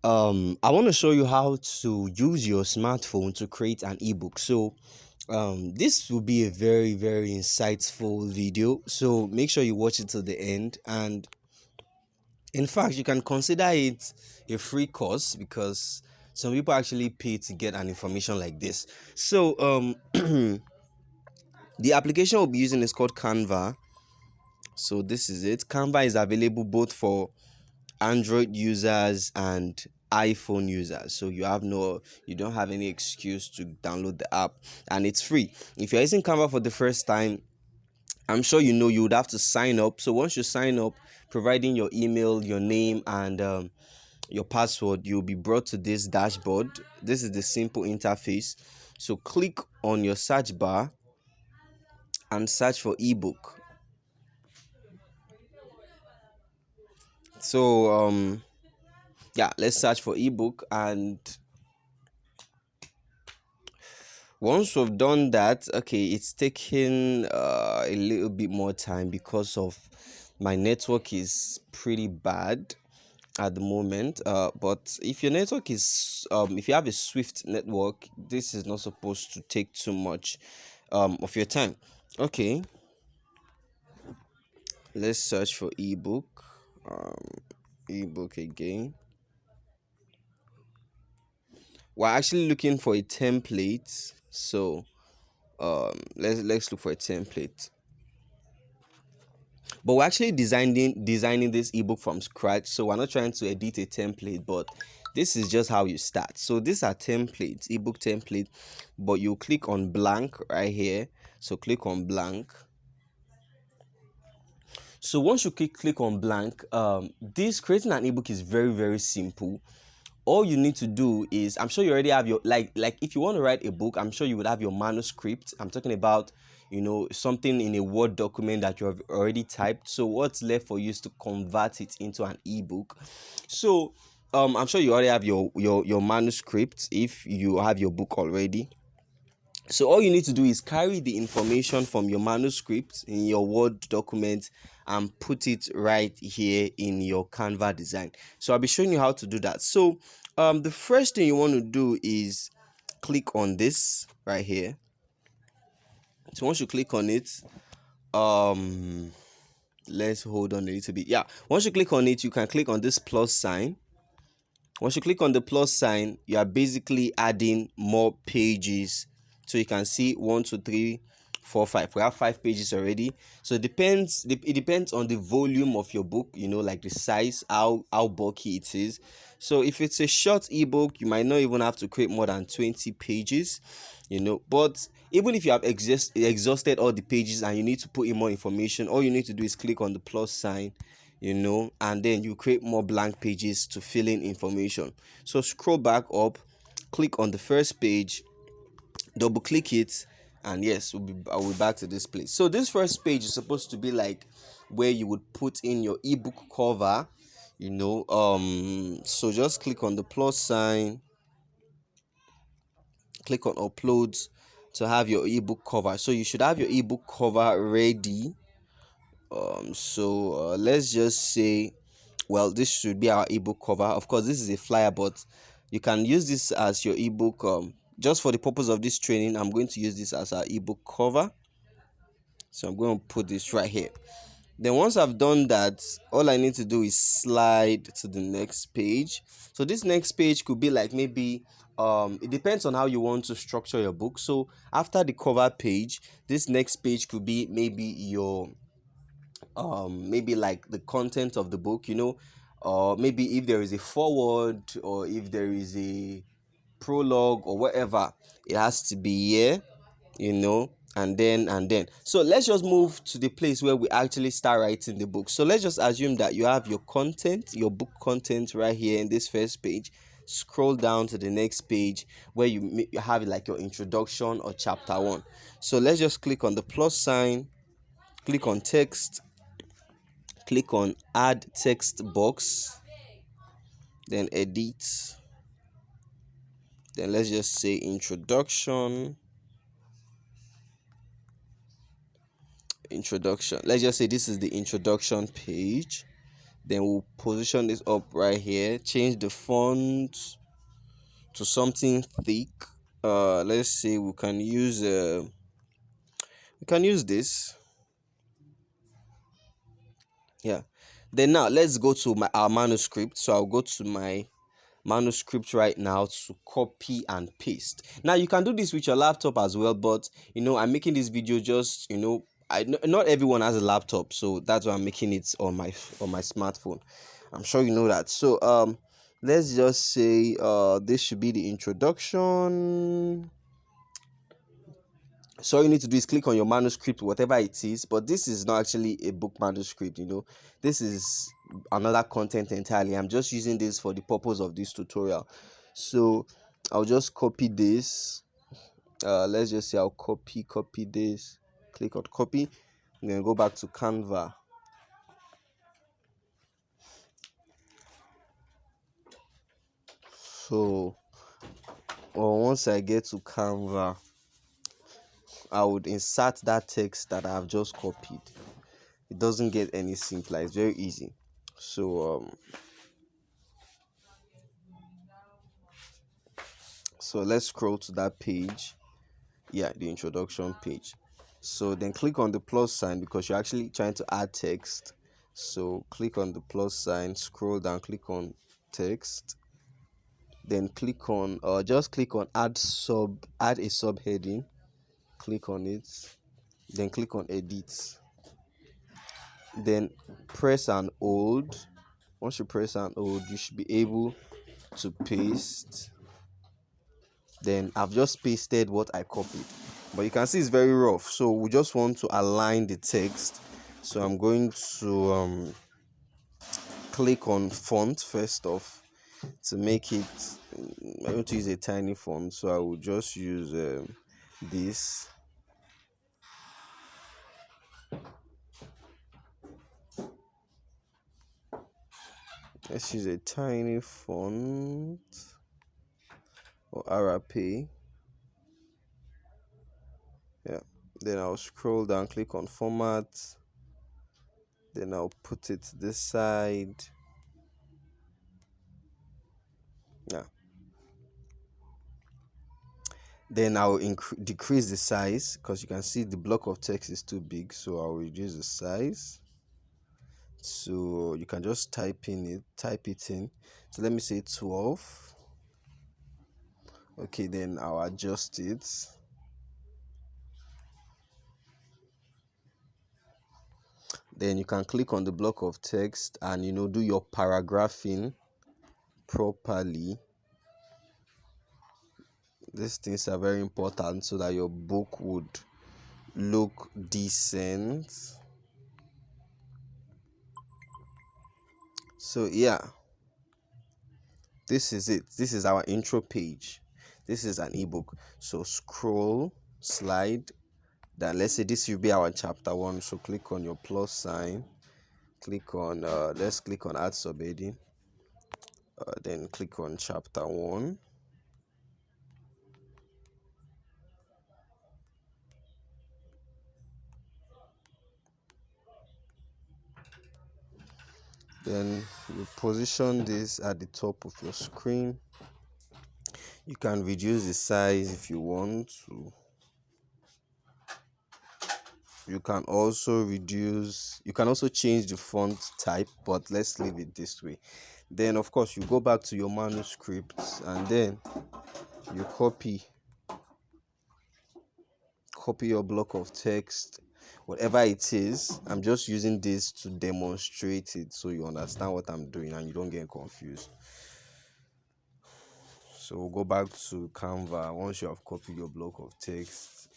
I want to show you how to use your smartphone to create an ebook. So this will be a very insightful video, so make sure you watch it till the end. And in fact, you can consider it a free course because some people actually pay to get an information like this. So the application we'll be using is called Canva. So this is it. Canva is available both for Android users and iPhone users. So you don't have any excuse to download the app, and it's free. If you're using Canva for the first time, I'm sure you would have to sign up. So once you sign up, providing your email, your name, and your password, you'll be brought to this dashboard. This is the simple interface. So click on your search bar and search for ebook. So yeah, let's search for ebook. And once we've done that, okay, it's taking a little bit more time because of my network is pretty bad at the moment. But if your network is if you have a swift network, this is not supposed to take too much of your time. Okay, let's search for ebook. Ebook again. We're actually looking for a template, so let's look for a template. But we're actually designing this ebook from scratch, so we're not trying to edit a template, but this is just how you start. So these are templates, ebook template, but you click on blank right here. So click on blank. So once you click on blank, this creating an ebook is very simple. All you need to do is, I'm sure you already have your, like if you want to write a book, I'm sure you would have your manuscript. I'm talking about, something in a Word document that you have already typed. So what's left for you is to convert it into an ebook. So I'm sure you already have your manuscript if you have your book already. So all you need to do is carry the information from your manuscript in your Word document and put it right here in your Canva design. So I'll be showing you how to do that. So the first thing you want to do is click on this right here. So once you click on it, um let's hold on a little bit. Yeah, once you click on it, you can click on this plus sign. Once you click on the plus sign, you are basically adding more pages. So you can see 1, 2, 3, 4, 5. We have 5 pages already. So it depends on the volume of your book, like the size, how bulky it is. So if it's a short ebook, you might not even have to create more than 20 pages. But even if you have exhausted all the pages and you need to put in more information, all you need to do is click on the plus sign, and then you create more blank pages to fill in information. So scroll back up, click on the first page, double click it, and yes, I'll be back to this place. So this first page is supposed to be like where you would put in your ebook cover. So just click on the plus sign, click on uploads to have your ebook cover. So you should have your ebook cover ready. So let's just say, well, this should be our ebook cover. Of course, this is a flyer, but you can use this as your ebook. Just for the purpose of this training, I'm going to use this as our ebook cover. So I'm going to put this right here. Then once I've done that, all I need to do is slide to the next page. So this next page could be like, maybe it depends on how you want to structure your book. So after the cover page, this next page could be maybe your maybe like the content of the book, or maybe if there is a forward, or if there is a prologue or whatever, it has to be here, and then so let's just move to the place where we actually start writing the book. So let's just assume that you have your content, your book content, right here in this first page. Scroll down to the next page where you have like your introduction or chapter 1. So let's just click on the plus sign, click on text, click on add text box, then edit, then let's just say introduction. Let's just say this is the introduction page. Then we'll position this up right here, change the font to something thick. Let's say we can use this. Yeah. Then now let's go to our manuscript. So I'll go to my manuscript right now to copy and paste. Now you can do this with your laptop as well, but I'm making this video just not everyone has a laptop, so that's why I'm making it on my smartphone. I'm sure you know that. So let's just say this should be the introduction. So all you need to do is click on your manuscript, whatever it is, but this is not actually a book manuscript. This is another content entirely. I'm just using this for the purpose of this tutorial. So I'll just copy this. Let's just say I'll copy this, click on copy, and then go back to Canva. So once I get to Canva, I would insert that text that I've just copied. It doesn't get any simpler. It's very easy. So let's scroll to that page. Yeah, the introduction page. So then click on the plus sign because you're actually trying to add text. So click on the plus sign, scroll down, click on text. Then just click on add a subheading. Click on it. Then click on edit. Then press and hold. Once you press and hold, you should be able to paste. Then I've just pasted what I copied, but you can see it's very rough, so we just want to align the text. So I'm going to click on font first off to make it. I want to use a tiny font, so I will just use this. Let's use a tiny font or RP. Yeah. Then I'll scroll down, click on format. Then I'll put it this side. Yeah. Then I'll decrease the size because you can see the block of text is too big, so I'll reduce the size. So you can just type it in. So let me say 12. Okay, then I'll adjust it. Then you can click on the block of text and do your paragraphing properly. These things are very important so that your book would look decent. So yeah, this is it. This is our intro page. This is an ebook. So scroll, slide. Then let's say this will be our chapter 1. So click on your plus sign. Click on let's click on add subheading. Then click on chapter 1. Then you position this at the top of your screen. You can reduce the size if you want to. You can also change the font type, but let's leave it this way. Then of course you go back to your manuscripts and then you copy your block of text, whatever it is. I'm just using this to demonstrate it so you understand what I'm doing and you don't get confused. So we'll go back to Canva once you have copied your block of text.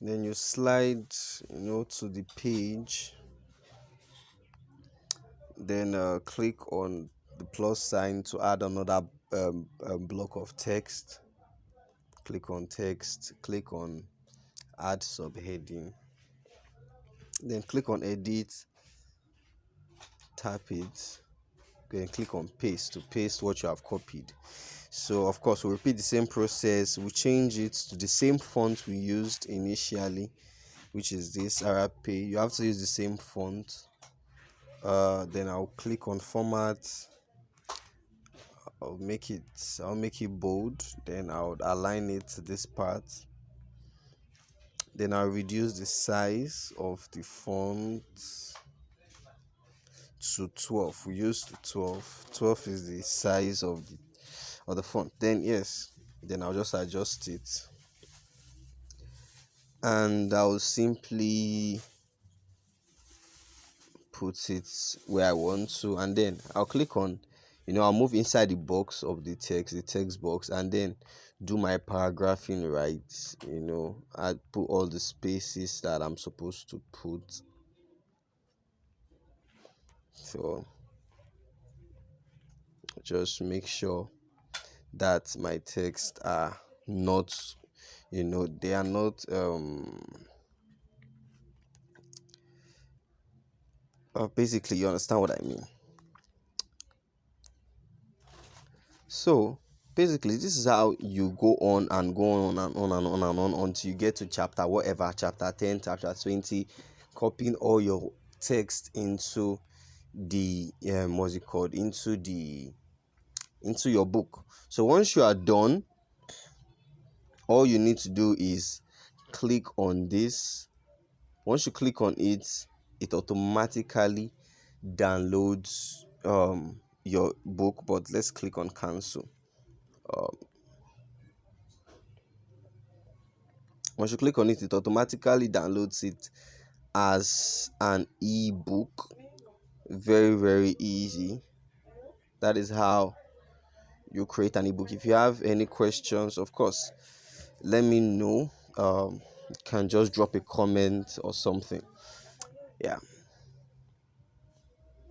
Then you slide to the page. Then click on the plus sign to add another block of text. Click on text, click on add subheading, then click on edit, tap it, then click on paste to paste what you have copied. So of course we'll repeat the same process. We'll change it to the same font we used initially, which is this RP. You have to use the same font. Then I'll click on format. I'll make it bold. Then I'll align it to this part. Then I'll reduce the size of the font to 12. We used to 12. 12 is the size of the font. Then yes, then I'll just adjust it, and I'll simply put it where I want to, and then I'll click on, I'll move inside the box of the text box, and then do my paragraphing right. I put all the spaces that I'm supposed to put. So just make sure that my texts are not, they are not basically, you understand what I mean. So basically, this is how you go on and go on and on and on and on until you get to chapter 10, chapter 20, copying all your text into the what's it called, into your book. So once you are done, all you need to do is click on this. Once you click on it, it automatically downloads your book. But let's click on cancel. Once you click on it, it automatically downloads it as an ebook. Very, very easy. That is how you create an ebook. If you have any questions, of course, let me know. You can just drop a comment or something. Yeah.